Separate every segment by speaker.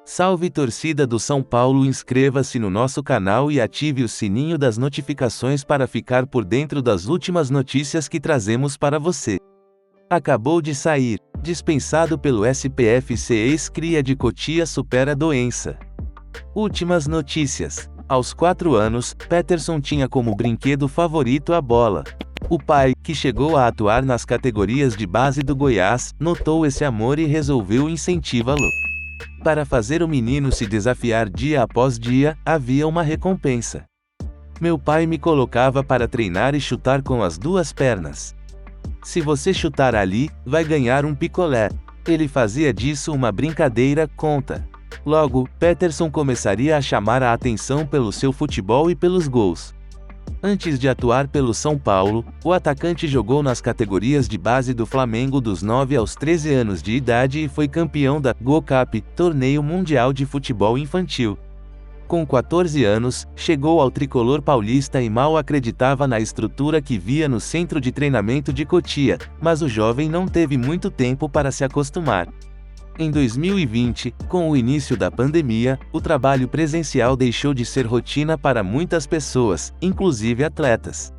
Speaker 1: Salve torcida do São Paulo, inscreva-se no nosso canal e ative o sininho das notificações para ficar por dentro das últimas notícias que trazemos para você. Acabou de sair, dispensado pelo SPFC, ex-cria de Cotia supera a doença. Últimas notícias. Aos 4 anos, Peterson tinha como brinquedo favorito a bola. O pai, que chegou a atuar nas categorias de base do Goiás, notou esse amor e resolveu incentivá-lo. Para fazer o menino se desafiar dia após dia, havia uma recompensa. Meu pai me colocava para treinar e chutar com as 2 pernas. Se você chutar ali, vai ganhar um picolé. Ele fazia disso uma brincadeira, conta. Logo, Peterson começaria a chamar a atenção pelo seu futebol e pelos gols. Antes de atuar pelo São Paulo, o atacante jogou nas categorias de base do Flamengo dos 9 aos 13 anos de idade e foi campeão da Gold Cup, torneio mundial de futebol infantil. Com 14 anos, chegou ao tricolor paulista e mal acreditava na estrutura que via no centro de treinamento de Cotia, mas o jovem não teve muito tempo para se acostumar. Em 2020, com o início da pandemia, o trabalho presencial deixou de ser rotina para muitas pessoas, inclusive atletas.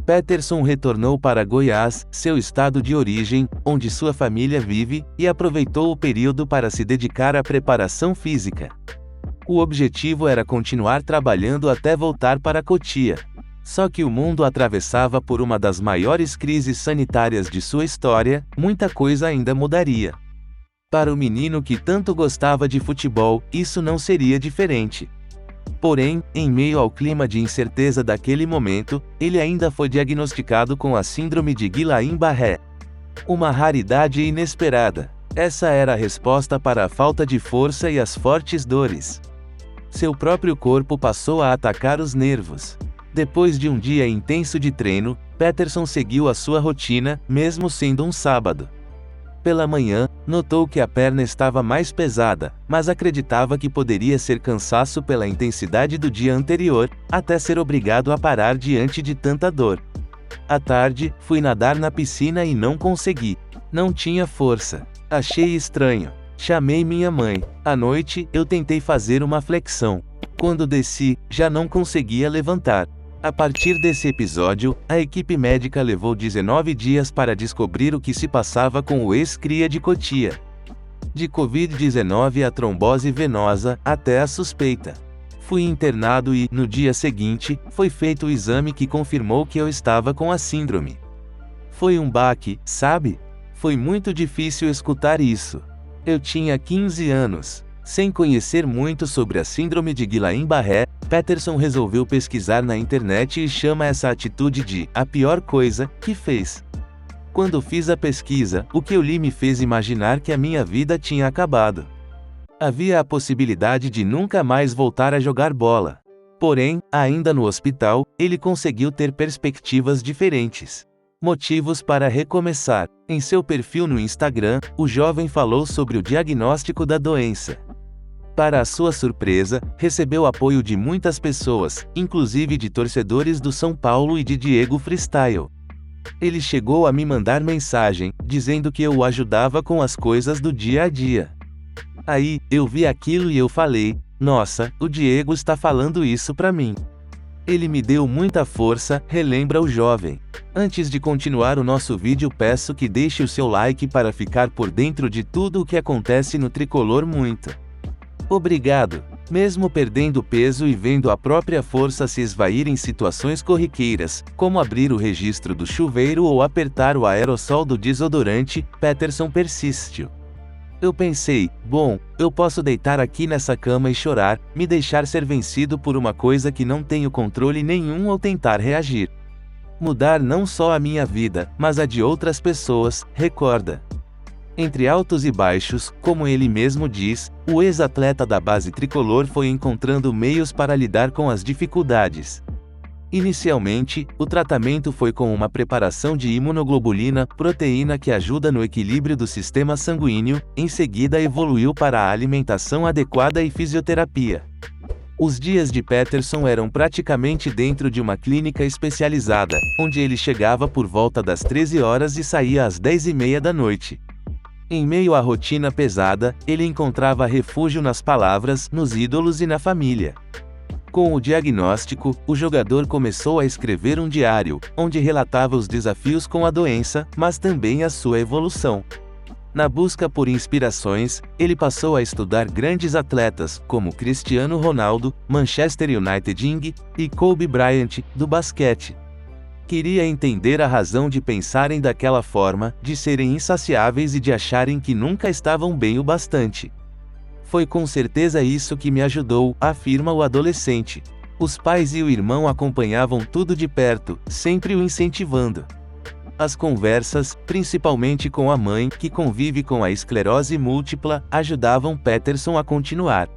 Speaker 1: Peterson retornou para Goiás, seu estado de origem, onde sua família vive, e aproveitou o período para se dedicar à preparação física. O objetivo era continuar trabalhando até voltar para Cotia. Só que o mundo atravessava por uma das maiores crises sanitárias de sua história, muita coisa ainda mudaria. Para o menino que tanto gostava de futebol, isso não seria diferente. Porém, em meio ao clima de incerteza daquele momento, ele ainda foi diagnosticado com a síndrome de Guillain-Barré. Uma raridade inesperada. Essa era a resposta para a falta de força e as fortes dores. Seu próprio corpo passou a atacar os nervos. Depois de um dia intenso de treino, Peterson seguiu a sua rotina, mesmo sendo um sábado. Pela manhã, notou que a perna estava mais pesada, mas acreditava que poderia ser cansaço pela intensidade do dia anterior, até ser obrigado a parar diante de tanta dor. À tarde, fui nadar na piscina e não consegui. Não tinha força. Achei estranho. Chamei minha mãe. À noite, eu tentei fazer uma flexão. Quando desci, já não conseguia levantar. A partir desse episódio, a equipe médica levou 19 dias para descobrir o que se passava com o ex-cria de Cotia. De Covid-19 a trombose venosa, até a suspeita. Fui internado e, no dia seguinte, foi feito o exame que confirmou que eu estava com a síndrome. Foi um baque, sabe? Foi muito difícil escutar isso. Eu tinha 15 anos. Sem conhecer muito sobre a síndrome de Guillain-Barré, Peterson resolveu pesquisar na internet e chama essa atitude de "a pior coisa" que fez. Quando fiz a pesquisa, o que eu li me fez imaginar que a minha vida tinha acabado. Havia a possibilidade de nunca mais voltar a jogar bola. Porém, ainda no hospital, ele conseguiu ter perspectivas diferentes. Motivos para recomeçar. Em seu perfil no Instagram, o jovem falou sobre o diagnóstico da doença. Para a sua surpresa, recebeu apoio de muitas pessoas, inclusive de torcedores do São Paulo e de Diego Freestyle. Ele chegou a me mandar mensagem, dizendo que eu o ajudava com as coisas do dia a dia. Aí, eu vi aquilo e eu falei, nossa, o Diego está falando isso pra mim. Ele me deu muita força, relembra o jovem. Antes de continuar o nosso vídeo, peço que deixe o seu like para ficar por dentro de tudo o que acontece no tricolor. Muito obrigado. Mesmo perdendo peso e vendo a própria força se esvair em situações corriqueiras, como abrir o registro do chuveiro ou apertar o aerossol do desodorante, Peterson persistiu. Eu pensei, bom, eu posso deitar aqui nessa cama e chorar, me deixar ser vencido por uma coisa que não tenho controle nenhum ou tentar reagir. Mudar não só a minha vida, mas a de outras pessoas, recorda. Entre altos e baixos, como ele mesmo diz, o ex-atleta da base tricolor foi encontrando meios para lidar com as dificuldades. Inicialmente, o tratamento foi com uma preparação de imunoglobulina, proteína que ajuda no equilíbrio do sistema sanguíneo, em seguida evoluiu para a alimentação adequada e fisioterapia. Os dias de Peterson eram praticamente dentro de uma clínica especializada, onde ele chegava por volta das 13 horas e saía às 10h30 da noite. Em meio à rotina pesada, ele encontrava refúgio nas palavras, nos ídolos e na família. Com o diagnóstico, o jogador começou a escrever um diário, onde relatava os desafios com a doença, mas também a sua evolução. Na busca por inspirações, ele passou a estudar grandes atletas, como Cristiano Ronaldo, Manchester United e Kobe Bryant, do basquete. Queria entender a razão de pensarem daquela forma, de serem insaciáveis e de acharem que nunca estavam bem o bastante. Foi com certeza isso que me ajudou, afirma o adolescente. Os pais e o irmão acompanhavam tudo de perto, sempre o incentivando. As conversas, principalmente com a mãe, que convive com a esclerose múltipla, ajudavam Peterson a continuar.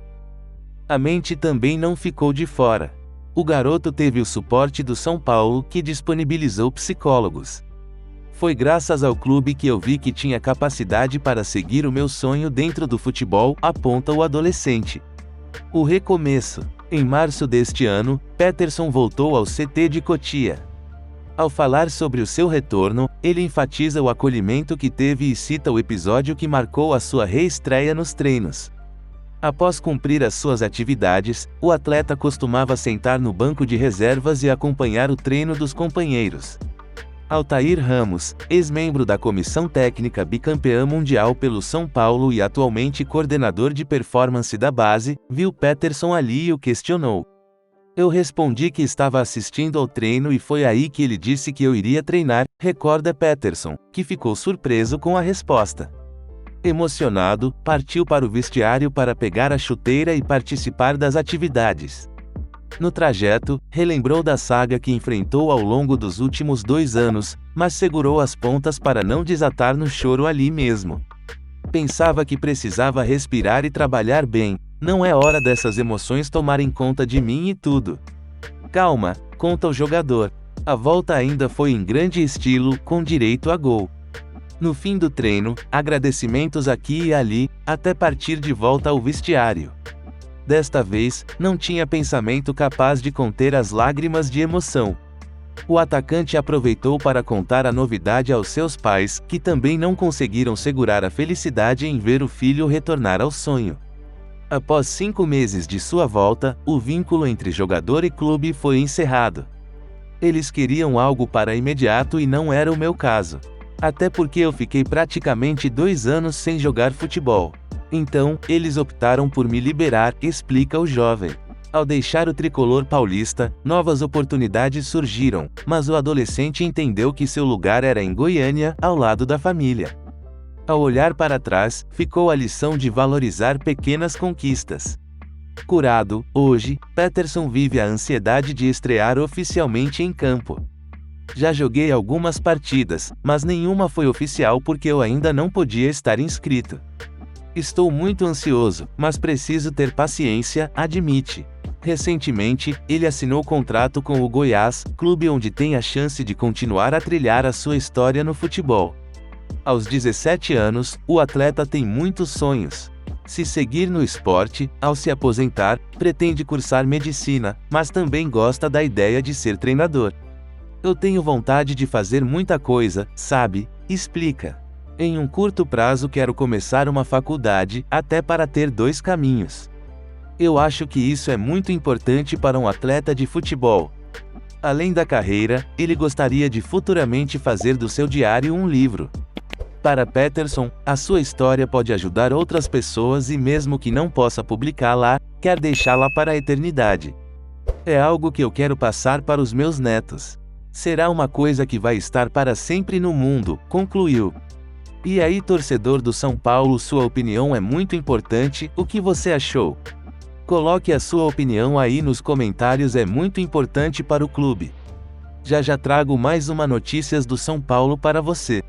Speaker 1: A mente também não ficou de fora. O garoto teve o suporte do São Paulo, que disponibilizou psicólogos. Foi graças ao clube que eu vi que tinha capacidade para seguir o meu sonho dentro do futebol, aponta o adolescente. O recomeço. Em março deste ano, Peterson voltou ao CT de Cotia. Ao falar sobre o seu retorno, ele enfatiza o acolhimento que teve e cita o episódio que marcou a sua reestreia nos treinos. Após cumprir as suas atividades, o atleta costumava sentar no banco de reservas e acompanhar o treino dos companheiros. Altair Ramos, ex-membro da comissão técnica bicampeã mundial pelo São Paulo e atualmente coordenador de performance da base, viu Peterson ali e o questionou. Eu respondi que estava assistindo ao treino e foi aí que ele disse que eu iria treinar, recorda Peterson, que ficou surpreso com a resposta. Emocionado, partiu para o vestiário para pegar a chuteira e participar das atividades. No trajeto, relembrou da saga que enfrentou ao longo dos últimos 2 anos, mas segurou as pontas para não desatar no choro ali mesmo. Pensava que precisava respirar e trabalhar bem, não é hora dessas emoções tomarem conta de mim e tudo. Calma, conta o jogador. A volta ainda foi em grande estilo, com direito a gol. No fim do treino, agradecimentos aqui e ali, até partir de volta ao vestiário. Desta vez, não tinha pensamento capaz de conter as lágrimas de emoção. O atacante aproveitou para contar a novidade aos seus pais, que também não conseguiram segurar a felicidade em ver o filho retornar ao sonho. Após 5 meses de sua volta, o vínculo entre jogador e clube foi encerrado. Eles queriam algo para imediato e não era o meu caso. Até porque eu fiquei praticamente 2 anos sem jogar futebol. Então, eles optaram por me liberar, explica o jovem. Ao deixar o tricolor paulista, novas oportunidades surgiram, mas o adolescente entendeu que seu lugar era em Goiânia, ao lado da família. Ao olhar para trás, ficou a lição de valorizar pequenas conquistas. Curado, hoje, Peterson vive a ansiedade de estrear oficialmente em campo. Já joguei algumas partidas, mas nenhuma foi oficial porque eu ainda não podia estar inscrito. Estou muito ansioso, mas preciso ter paciência, admite. Recentemente, ele assinou contrato com o Goiás, clube onde tem a chance de continuar a trilhar a sua história no futebol. Aos 17 anos, o atleta tem muitos sonhos. Se seguir no esporte, ao se aposentar, pretende cursar medicina, mas também gosta da ideia de ser treinador. Eu tenho vontade de fazer muita coisa, sabe? Explica. Em um curto prazo quero começar uma faculdade, até para ter 2 caminhos. Eu acho que isso é muito importante para um atleta de futebol. Além da carreira, ele gostaria de futuramente fazer do seu diário um livro. Para Peterson, a sua história pode ajudar outras pessoas e mesmo que não possa publicá-la, quer deixá-la para a eternidade. É algo que eu quero passar para os meus netos. Será uma coisa que vai estar para sempre no mundo, concluiu. E aí, torcedor do São Paulo, sua opinião é muito importante, o que você achou? Coloque a sua opinião aí nos comentários, é muito importante para o clube. Já já trago mais uma notícias do São Paulo para você.